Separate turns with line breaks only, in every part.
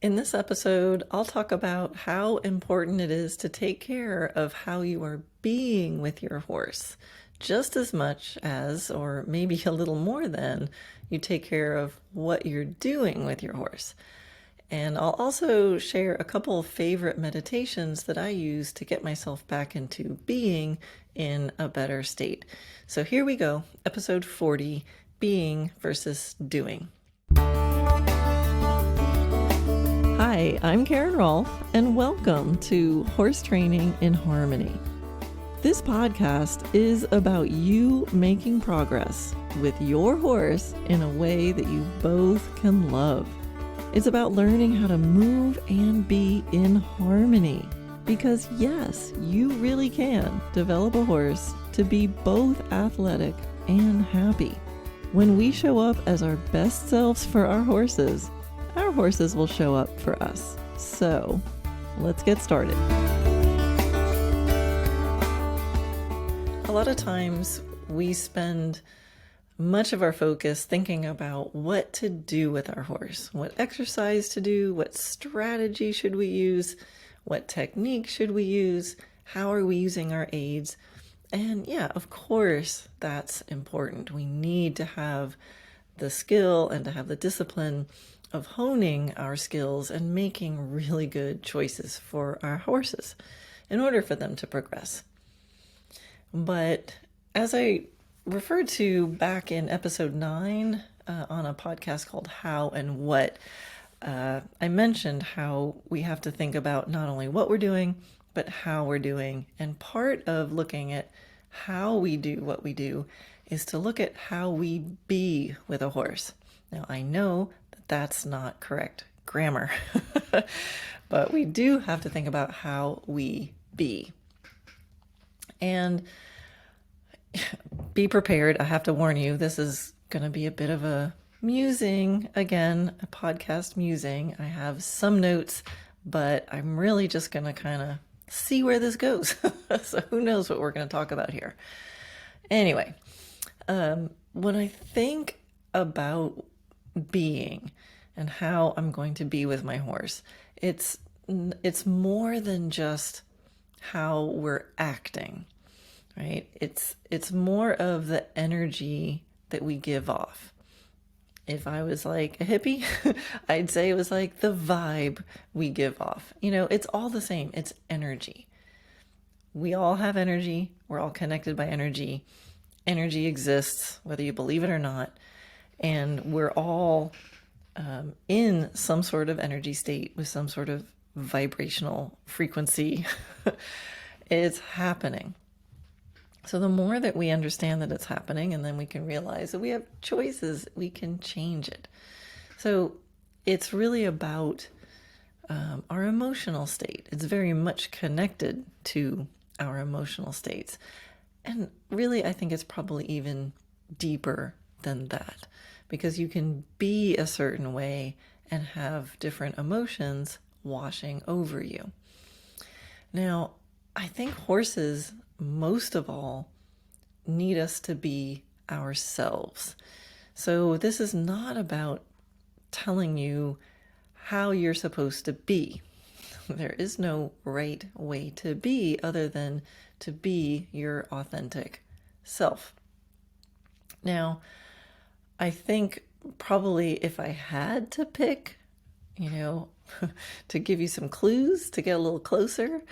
In this episode, I'll talk about how important it is to take care of how you are being with your horse, just as much as, or maybe a little more than, you take care of what you're doing with your horse. And I'll also share a couple of favorite meditations that I use to get myself back into being in a better state. So here we go, episode 40, being versus doing. Hi, I'm Karen Rohlf, and welcome to Horse Training in Harmony. This podcast is about you making progress with your horse in a way that you both can love. It's about learning how to move and be in harmony. Because yes, you really can develop a horse to be both athletic and happy. When we show up as our best selves for our horses will show up for us. So, let's get started. A lot of times we spend much of our focus thinking about what to do with our horse, what exercise to do, what strategy should we use, what technique should we use, how are we using our aids. And yeah, of course, that's important. We need to have the skill and to have the discipline of honing our skills and making really good choices for our horses in order for them to progress. But as I referred to back in episode 9 on a podcast called How and What, I mentioned how we have to think about not only what we're doing, but how we're doing. And part of looking at how we do what we do is to look at how we be with a horse. Now, I know that that's not correct grammar, but we do have to think about how we be. And be prepared. I have to warn you, this is going to be a bit of a musing, again, a podcast musing. I have some notes, but I'm really just going to kind of see where this goes. So who knows what we're going to talk about here. Anyway, when I think about being and how I'm going to be with my horse, it's more than just how we're acting, right? It's more of the energy that we give off. If I was like a hippie, I'd say it was like the vibe we give off. You know, it's all the same. It's energy. We all have energy. We're all connected by energy. Energy exists, whether you believe it or not. And we're all in some sort of energy state with some sort of vibrational frequency. It's happening. So the more that we understand that it's happening, and then we can realize that we have choices, we can change it. So it's really about our emotional state. It's very much connected to our emotional states. And really, I think it's probably even deeper than that, because you can be a certain way and have different emotions washing over you. Now, I think horses, most of all, need us to be ourselves. So this is not about telling you how you're supposed to be. There is no right way to be other than to be your authentic self. Now, I think probably if I had to pick, to give you some clues to get a little closer,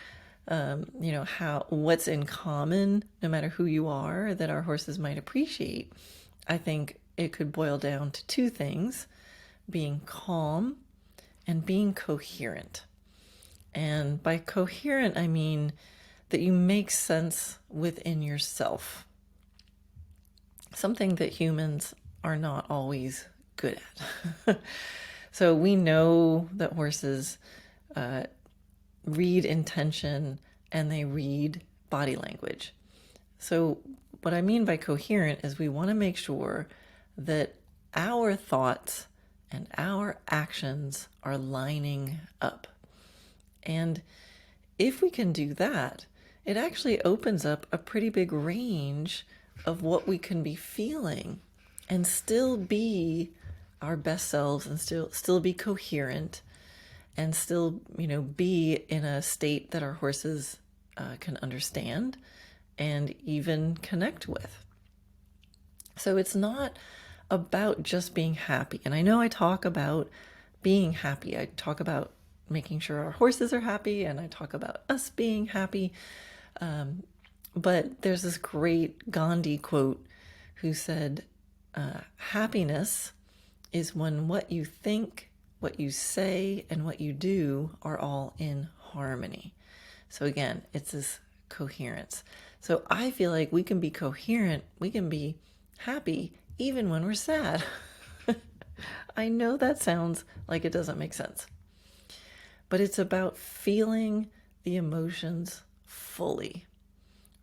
what's in common, no matter who you are, that our horses might appreciate, I think it could boil down to two things: being calm and being coherent. And by coherent, I mean that you make sense within yourself. Something that humans are not always good at. So we know that horses read intention and they read body language. So what I mean by coherent is we want to make sure that our thoughts and our actions are lining up. And if we can do that, it actually opens up a pretty big range of what we can be feeling and still be our best selves and still be coherent and still, be in a state that our horses can understand and even connect with. So it's not about just being happy. And I know I talk about being happy. I talk about making sure our horses are happy, and I talk about us being happy. But there's this great Gandhi quote who said, happiness is when what you think, what you say, and what you do are all in harmony. So again, it's this coherence. So I feel like we can be coherent, we can be happy even when we're sad. I know that sounds like it doesn't make sense, but it's about feeling the emotions fully,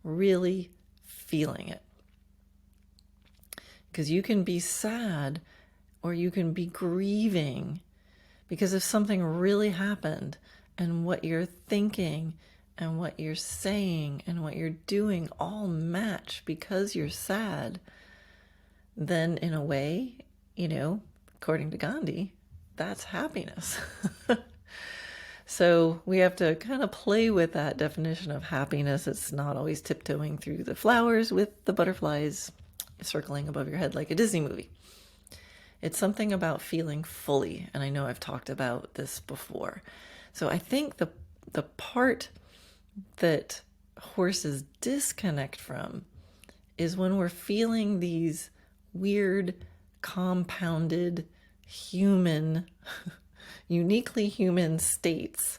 really feeling it. Because you can be sad or you can be grieving because if something really happened and what you're thinking and what you're saying and what you're doing all match because you're sad, then in a way, according to Gandhi, that's happiness. So we have to kind of play with that definition of happiness. It's not always tiptoeing through the flowers with the butterflies circling above your head like a Disney movie. It's something about feeling fully, and I know I've talked about this before. So I think the part that horses disconnect from is when we're feeling these weird, compounded, human, uniquely human states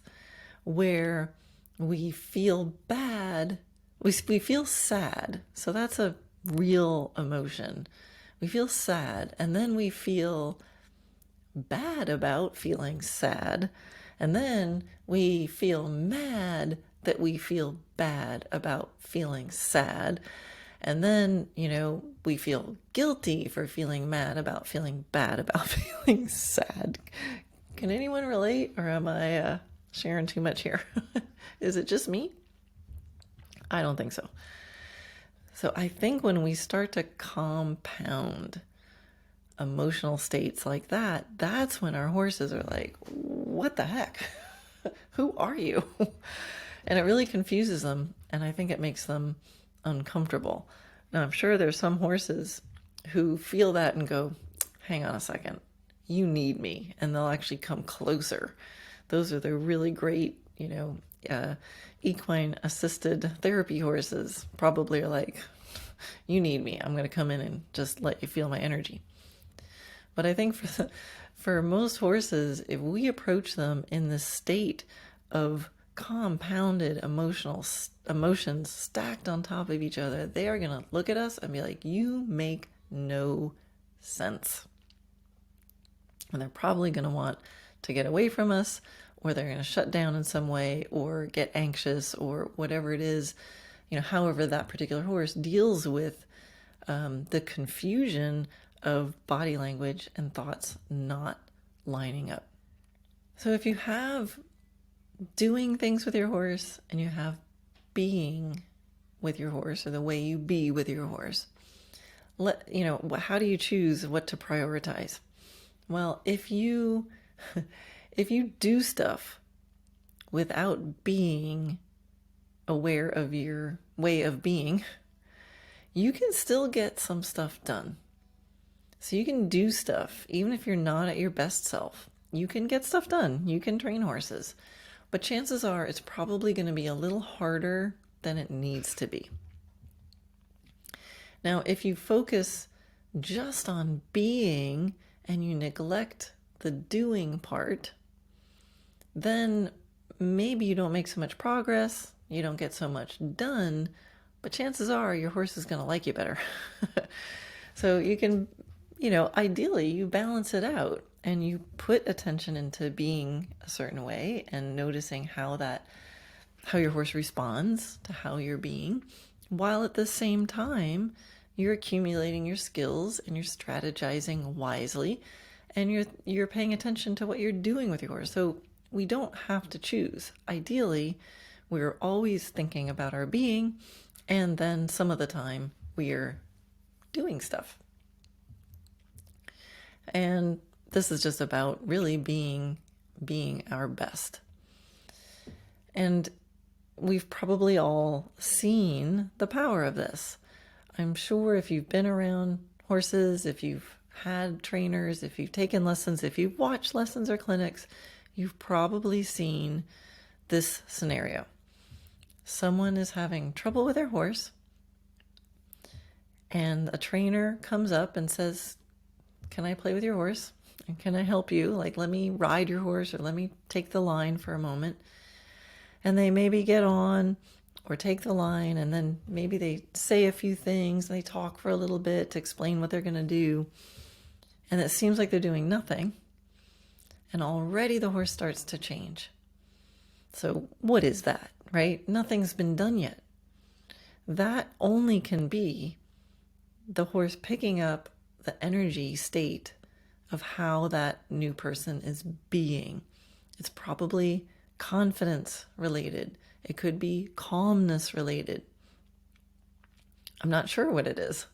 where we feel bad, we feel sad. So that's a real emotion. We feel sad, and then we feel bad about feeling sad, and then we feel mad that we feel bad about feeling sad, and then, we feel guilty for feeling mad about feeling bad about feeling sad. Can anyone relate, or am I sharing too much here? Is it just me? I don't think so. So I think when we start to compound emotional states like that, that's when our horses are like, what the heck? Who are you? And it really confuses them, and I think it makes them uncomfortable. Now, I'm sure there's some horses who feel that and go, hang on a second, you need me, and they'll actually come closer. Those are the really great, equine assisted therapy horses probably are like, you need me, I'm going to come in and just let you feel my energy. But I think for most horses, if we approach them in this state of compounded emotions stacked on top of each other, they are going to look at us and be like, you make no sense. And they're probably going to want to get away from us, or they're going to shut down in some way, or get anxious, or whatever it is, however that particular horse deals with the confusion of body language and thoughts not lining up. So if you have doing things with your horse and you have being with your horse, or the way you be with your horse, how do you choose what to prioritize? Well, if you do stuff without being aware of your way of being, you can still get some stuff done. So you can do stuff even if you're not at your best self. You can get stuff done. You can train horses. But chances are it's probably going to be a little harder than it needs to be. Now, if you focus just on being and you neglect the doing part, then maybe you don't make so much progress, you don't get so much done, but chances are your horse is going to like you better. So you can, ideally you balance it out and you put attention into being a certain way and noticing how your horse responds to how you're being, while at the same time you're accumulating your skills and you're strategizing wisely, and you're paying attention to what you're doing with your horse. So we don't have to choose. Ideally, we're always thinking about our being, and then some of the time we're doing stuff. And this is just about really being being our best. And we've probably all seen the power of this. I'm sure if you've been around horses, if you've had trainers, if you've taken lessons, if you've watched lessons or clinics, you've probably seen this scenario. Someone is having trouble with their horse, and a trainer comes up and says, "Can I play with your horse? And can I help you? Like, let me ride your horse, or let me take the line for a moment." And they maybe get on or take the line, and then maybe they say a few things, and they talk for a little bit to explain what they're going to do. And it seems like they're doing nothing. And already the horse starts to change. So what is that, right? Nothing's been done yet. That only can be the horse picking up the energy state of how that new person is being. It's probably confidence related. It could be calmness related. I'm not sure what it is.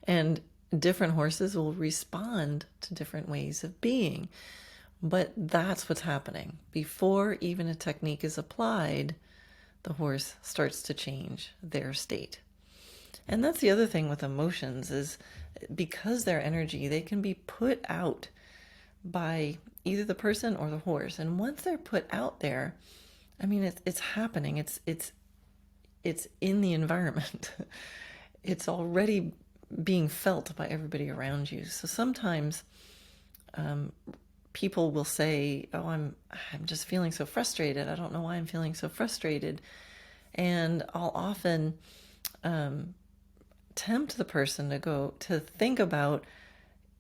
And different horses will respond to different ways of being. But that's what's happening. Before even a technique is applied, the horse starts to change their state. And that's the other thing with emotions, is because they're energy, they can be put out by either the person or the horse. And once they're put out there, I mean, it's happening. It's in the environment. It's already being felt by everybody around you. So sometimes people will say, "Oh, I'm just feeling so frustrated. I don't know why I'm feeling so frustrated." And I'll often tempt the person to think about,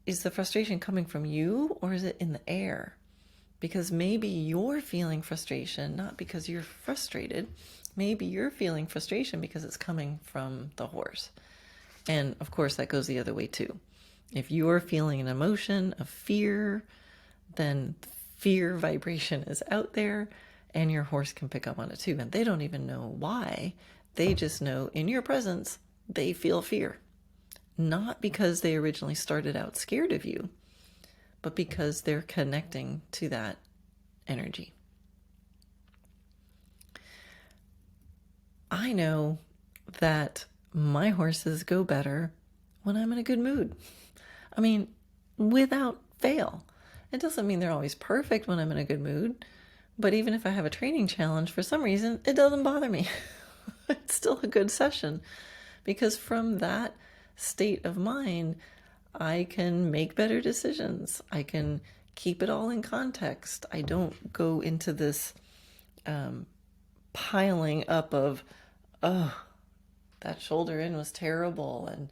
is the frustration coming from you, or is it in the air? Because maybe you're feeling frustration not because you're frustrated. Maybe you're feeling frustration because it's coming from the horse. And of course, that goes the other way too. If you're feeling an emotion of fear, then fear vibration is out there, and your horse can pick up on it too. And they don't even know why. They just know in your presence, they feel fear. Not because they originally started out scared of you, but because they're connecting to that energy. I know that my horses go better when I'm in a good mood. I mean, without fail. It doesn't mean they're always perfect when I'm in a good mood, but even if I have a training challenge, for some reason, it doesn't bother me. It's still a good session, because from that state of mind, I can make better decisions. I can keep it all in context. I don't go into this piling up of, "Oh, that shoulder in was terrible, and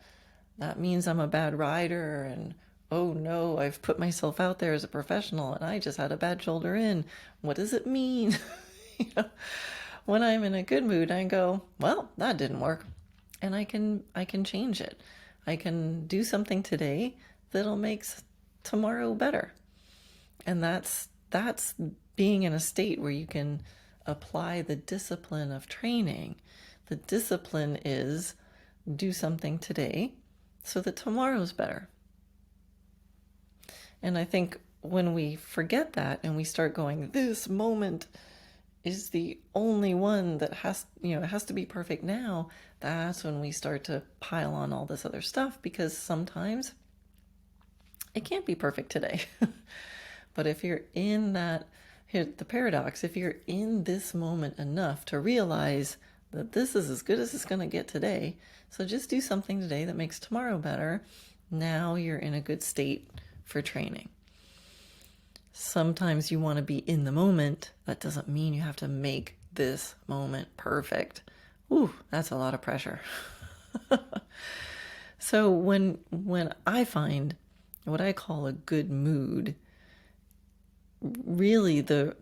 that means I'm a bad rider, and oh no, I've put myself out there as a professional and I just had a bad shoulder in. What does it mean?" When I'm in a good mood, I go, "Well, that didn't work." And I can change it. I can do something today that'll make tomorrow better. And that's being in a state where you can apply the discipline of training. The discipline is do something today so that tomorrow's better. And I think when we forget that and we start going, "This moment is the only one that it has to be perfect now," that's when we start to pile on all this other stuff, because sometimes it can't be perfect today. But if you're in here's the paradox, if you're in this moment enough to realize that this is as good as it's going to get today, so just do something today that makes tomorrow better, now you're in a good state for training. Sometimes you want to be in the moment. That doesn't mean you have to make this moment perfect. Ooh, that's a lot of pressure. So when I find what I call a good mood, really the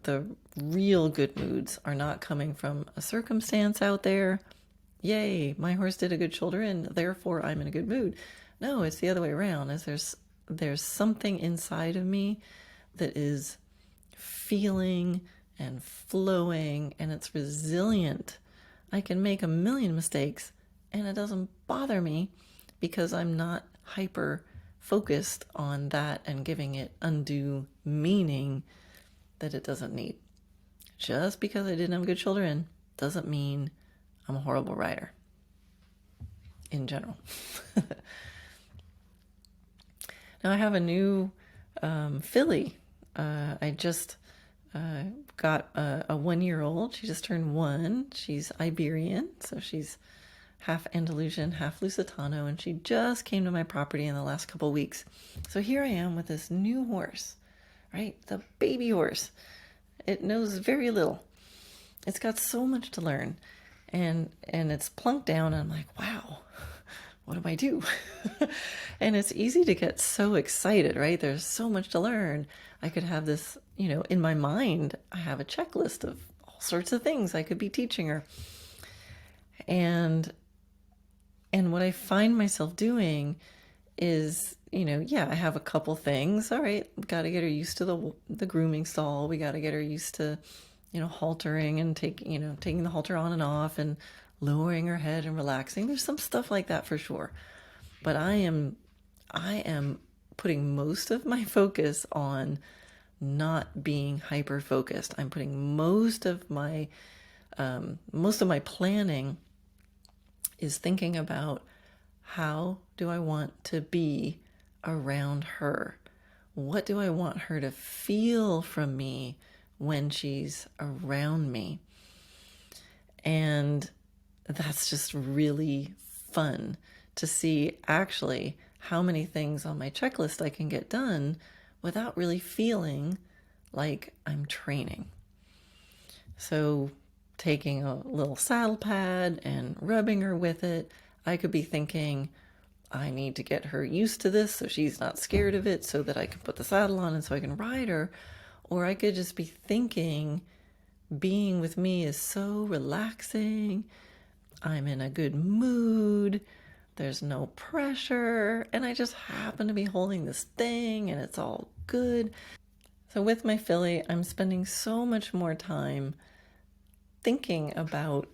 real good moods are not coming from a circumstance out there. Yay, my horse did a good shoulder in, therefore I'm in a good mood. No, it's the other way around. There's something inside of me that is feeling and flowing, and it's resilient. I can make a million mistakes and it doesn't bother me, because I'm not hyper focused on that and giving it undue meaning that it doesn't need. Just because I didn't have a good shoulder in doesn't mean I'm a horrible rider in general. Now I have a new filly. I just got a 1-year-old. She just turned 1. She's Iberian, so she's half Andalusian, half Lusitano, and she just came to my property in the last couple weeks. So here I am with this new horse, right? The baby horse. It knows very little. It's got so much to learn, and it's plunked down, and I'm like, wow, what do I do? And it's easy to get so excited, right? There's so much to learn. I could have this, in my mind, I have a checklist of all sorts of things I could be teaching her. And what I find myself doing is, I have a couple things. All right, we got to get her used to the grooming stall. We got to get her used to, haltering and taking the halter on and off and lowering her head and relaxing. There's some stuff like that for sure. But I am putting most of my focus on not being hyper focused. I'm putting most of my planning is thinking about how do I want to be around her? What do I want her to feel from me when she's around me? And that's just really fun to see actually how many things on my checklist I can get done without really feeling like I'm training. So taking a little saddle pad and rubbing her with it, I could be thinking, I need to get her used to this so she's not scared of it so that I can put the saddle on and so I can ride her. Or I could just be thinking, being with me is so relaxing. I'm in a good mood. There's no pressure. And I just happen to be holding this thing and it's all good. So with my filly, I'm spending so much more time thinking about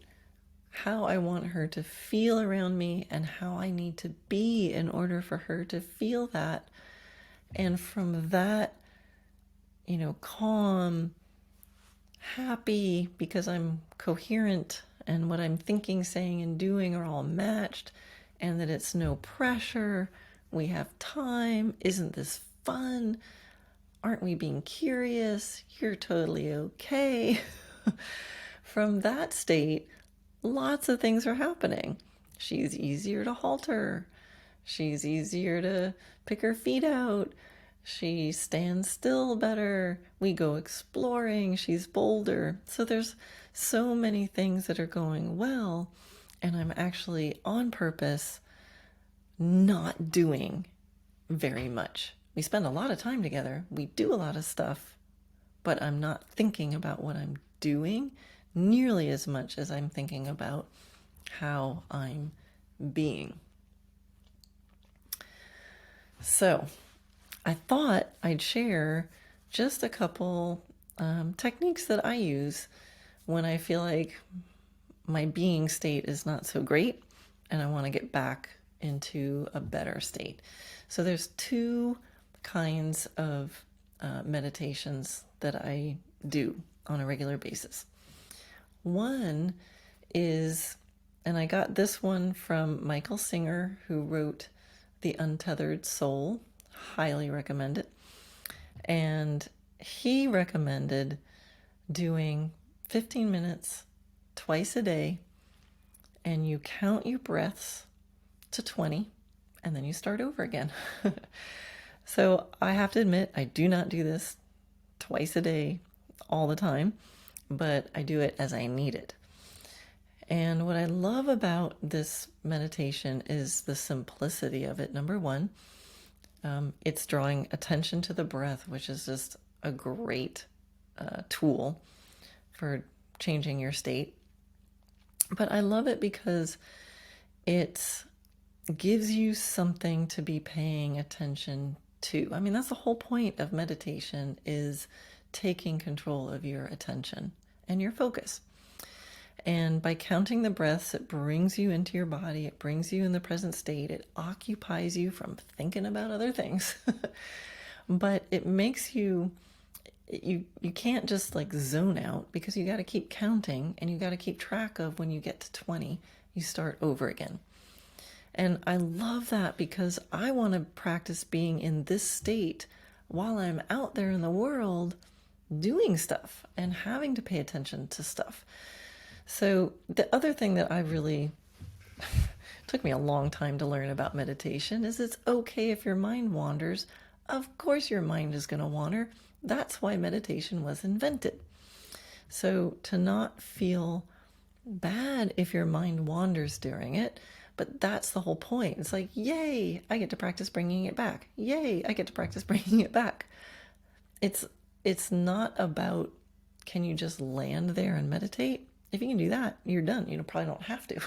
how I want her to feel around me and how I need to be in order for her to feel that. And from that, calm, happy, because I'm coherent and what I'm thinking, saying, and doing are all matched, and that it's no pressure. We have time. Isn't this fun? Aren't we being curious? You're totally okay. From that state, lots of things are happening. She's easier to halter. She's easier to pick her feet out. She stands still better. We go exploring. She's bolder. So there's so many things that are going well, and I'm actually on purpose not doing very much. We spend a lot of time together. We do a lot of stuff, but I'm not thinking about what I'm doing nearly as much as I'm thinking about how I'm being. So I thought I'd share just a couple techniques that I use when I feel like my being state is not so great and I want to get back into a better state. So there's 2 kinds of meditations that I do on a regular basis. One is, and I got this one from Michael Singer, who wrote The Untethered Soul. Highly recommend it. And he recommended doing 15 minutes twice a day, and you count your breaths to 20, and then you start over again. So I have to admit, I do not do this twice a day all the time, but I do it as I need it. And what I love about this meditation is the simplicity of it. Number one, it's drawing attention to the breath, which is just a great tool for changing your state. But I love it because it gives you something to be paying attention to. I mean, that's the whole point of meditation, is taking control of your attention and your focus. And by counting the breaths, it brings you into your body. It brings you in the present state. It occupies you from thinking about other things. But it makes you you can't just like zone out, because you got to keep counting and you got to keep track of when you get to 20, you start over again. And I love that because I want to practice being in this state while I'm out there in the world doing stuff and having to pay attention to stuff. So the other thing that I really took me a long time to learn about meditation is it's okay if your mind wanders. Of course your mind is going to wander. That's why meditation was invented. So to not feel bad if your mind wanders during it, but that's the whole point. It's like, yay, I get to practice bringing it back. Yay, I get to practice bringing it back. It's not about, can you just land there and meditate? If you can do that, you're done. You probably don't have to.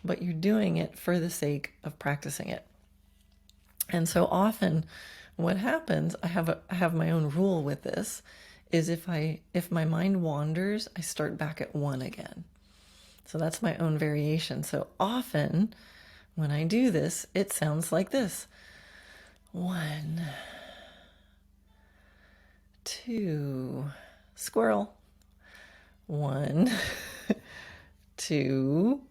But you're doing it for the sake of practicing it. And so often what happens, I have my own rule with this, is if my mind wanders, I start back at 1 again. So that's my own variation. So often when I do this, it sounds like this. 1, 2, squirrel. 1, 2,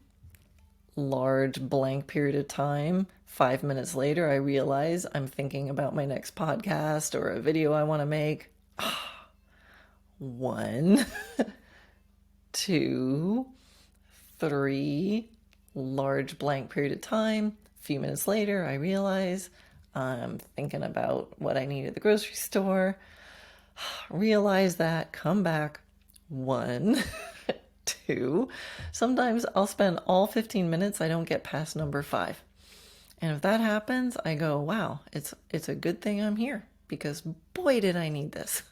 large blank period of time. 5 minutes later, I realize I'm thinking about my next podcast or a video I want to make. 1, 2, 3, large blank period of time. A few minutes later, I realize I'm thinking about what I need at the grocery store. Realize that, come back. 1, 2. Sometimes I'll spend all 15 minutes. I don't get past number 5. And if that happens, I go, wow, it's a good thing I'm here, because boy, did I need this.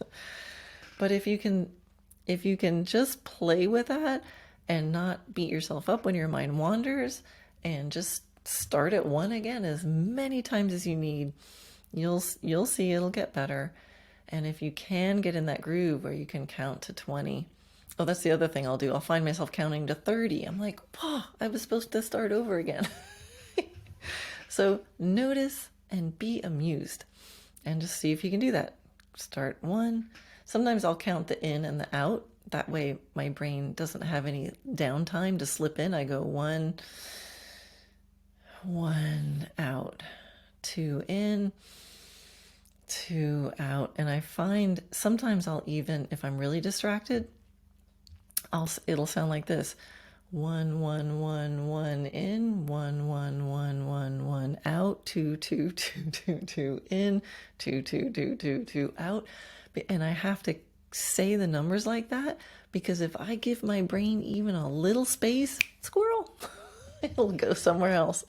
But if you can just play with that and not beat yourself up when your mind wanders, and just start at 1 again as many times as you need, you'll see it'll get better. And if you can get in that groove where you can count to 20, oh, that's the other thing I'll do. I'll find myself counting to 30. I'm like, whoa, I was supposed to start over again. So notice and be amused, and just see if you can do that. Start 1. Sometimes I'll count the in and the out. That way my brain doesn't have any downtime to slip in. I go 1 out, 2 in, 2 out. And I find sometimes I'll even, if I'm really distracted, it'll sound like this. 1 1 1 1 in, 1 1 1 1 1 out, 2 2 2 2 2 in, 2 2 2 2 2 out. And I have to say the numbers like that, because if I give my brain even a little space, squirrel, it'll go somewhere else.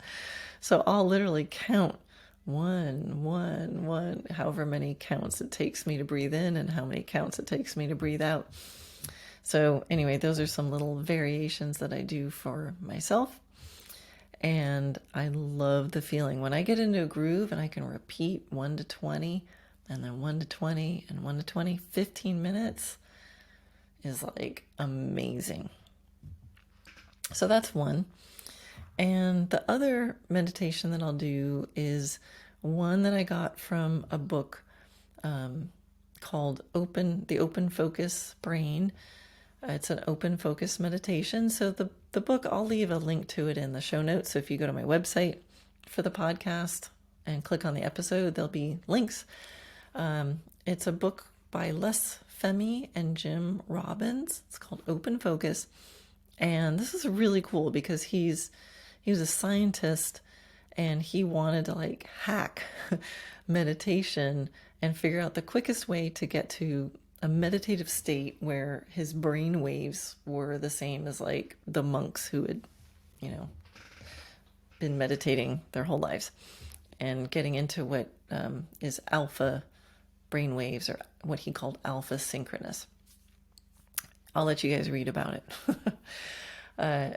So I'll literally count 1 1 1, however many counts it takes me to breathe in and how many counts it takes me to breathe out. So anyway, those are some little variations that I do for myself. And I love the feeling when I get into a groove and I can repeat 1 to 20 and then 1 to 20 and 1 to 20. 15 minutes is like amazing. So that's one. And the other meditation that I'll do is one that I got from a book called The Open Focus Brain. It's an open focus meditation. So the book, I'll leave a link to it in the show notes. So if you go to my website for the podcast and click on the episode, there'll be links. It's a book by Les Femi and Jim Robbins. It's called Open Focus. And this is really cool because he was a scientist, and he wanted to like hack meditation and figure out the quickest way to get to a meditative state where his brain waves were the same as like the monks who had, been meditating their whole lives, and getting into what is alpha brain waves, or what he called alpha synchronous. I'll let you guys read about it.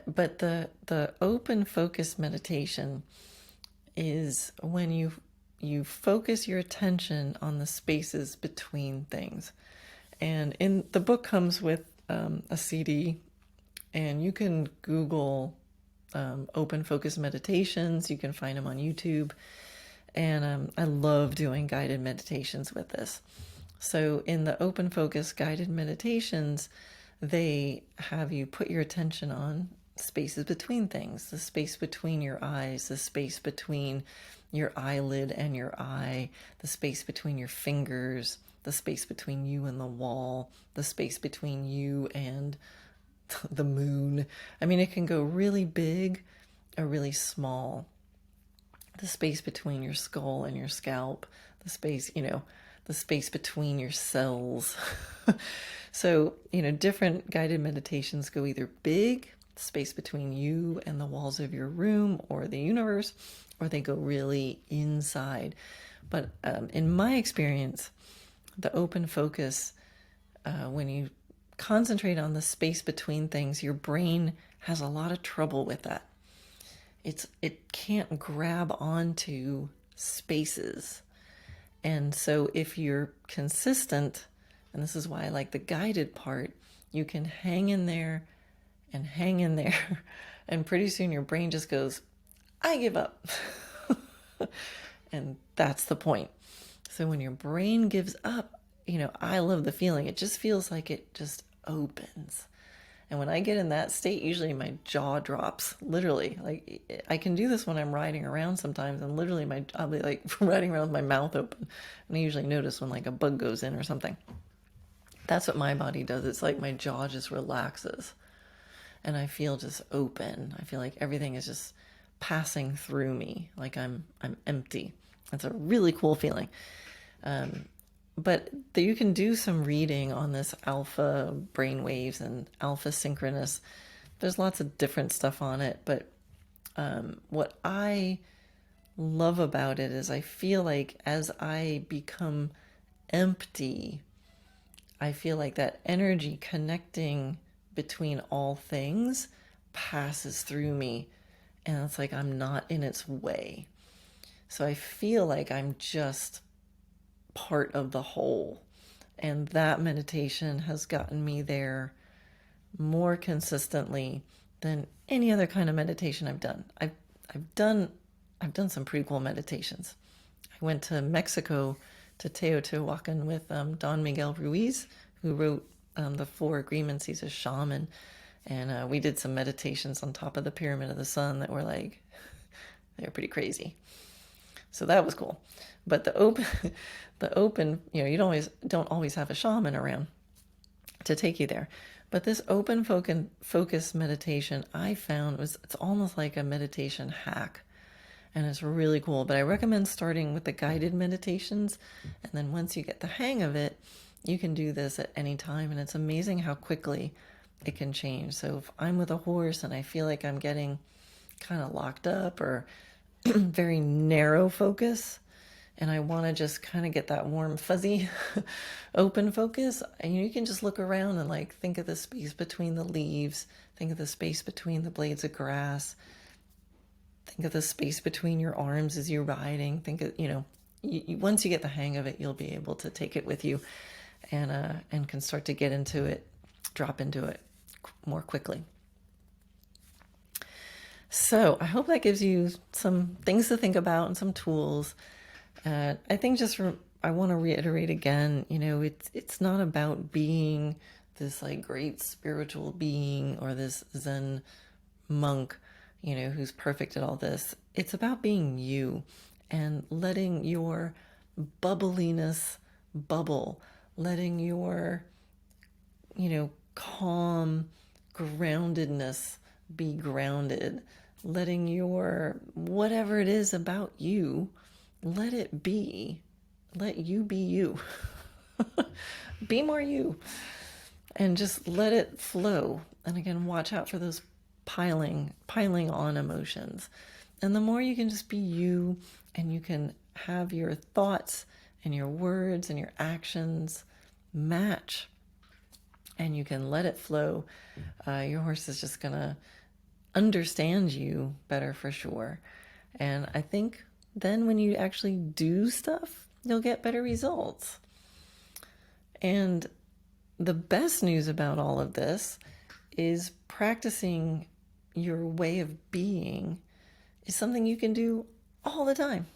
But the open focus meditation is when you focus your attention on the spaces between things. And in the book comes with a CD, and you can Google open focus meditations. You can find them on YouTube. And I love doing guided meditations with this. So in the open focus guided meditations, they have you put your attention on spaces between things, the space between your eyes, the space between your eyelid and your eye, the space between your fingers, the space between you and the wall, the space between you and the moon. I mean, it can go really big or really small. The space between your skull and your scalp, the space, the space between your cells. So, different guided meditations go either big, the space between you and the walls of your room or the universe, or they go really inside. But in my experience, the open focus, when you concentrate on the space between things, your brain has a lot of trouble with that. It can't grab onto spaces. And so if you're consistent, and this is why I like the guided part, you can hang in there, and pretty soon your brain just goes, I give up. And that's the point. So when your brain gives up, I love the feeling. It just feels like it just opens. And when I get in that state, usually my jaw drops, literally. Like, I can do this when I'm riding around sometimes, and literally I'll be like riding around with my mouth open. And I usually notice when like a bug goes in or something. That's what my body does. It's like my jaw just relaxes and I feel just open. I feel like everything is just passing through me, like I'm empty. That's a really cool feeling. But you can do some reading on this alpha brainwaves and alpha synchronous. There's lots of different stuff on it, but what I love about it is I feel like as I become empty, I feel like that energy connecting between all things passes through me, and it's like I'm not in its way. So I feel like I'm just part of the whole. And that meditation has gotten me there more consistently than any other kind of meditation I've done. I've done some pretty cool meditations. I went to Mexico to Teotihuacan with Don Miguel Ruiz, who wrote the Four Agreements. He's a shaman. And we did some meditations on top of the Pyramid of the Sun that were like, they were pretty crazy. So that was cool. But the open, you don't always have a shaman around to take you there. But this open focus meditation I found it's almost like a meditation hack. And it's really cool. But I recommend starting with the guided meditations. And then once you get the hang of it, you can do this at any time. And it's amazing how quickly it can change. So if I'm with a horse and I feel like I'm getting kind of locked up or very narrow focus, and I want to just kind of get that warm, fuzzy, open focus, and you can just look around and like think of the space between the leaves, think of the space between the blades of grass, think of the space between your arms as you're riding. Think of, once you get the hang of it, you'll be able to take it with you and can start to get into it, drop into it more quickly. So I hope that gives you some things to think about and some tools. I think I want to reiterate again, it's not about being this like great spiritual being or this Zen monk, who's perfect at all this. It's about being you and letting your bubbliness bubble, letting your, calm groundedness be grounded, letting your whatever it is about you, let it be. Let you be you. Be more you. And just let it flow. And again, watch out for those piling on emotions. And the more you can just be you, and you can have your thoughts and your words and your actions match, and you can let it flow, your horse is just going to understand you better for sure. And I think then when you actually do stuff, you'll get better results. And the best news about all of this is practicing your way of being is something you can do all the time,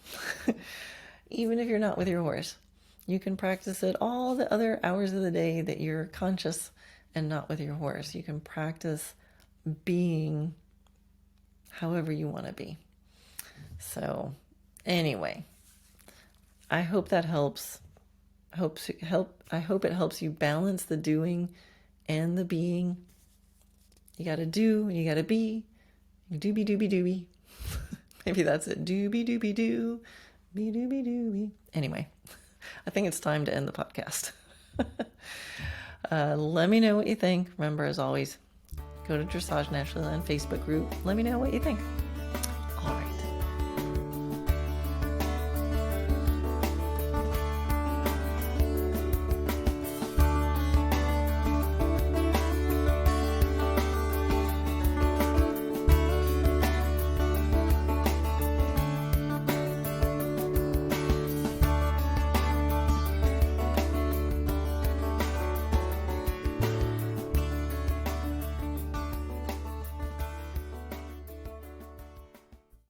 even if you're not with your horse. You can practice it all the other hours of the day that you're conscious and not with your horse. You can practice being however you want to be. So anyway, I hope that helps. I hope it helps you balance the doing and the being. You got to do, you got to be. Doobie doobie doobie. Maybe that's it. Doobie doobie doo. Be doobie doobie. Anyway, I think it's time to end the podcast. Let me know what you think. Remember, as always, go to Dressage Naturally on Facebook group. Let me know what you think.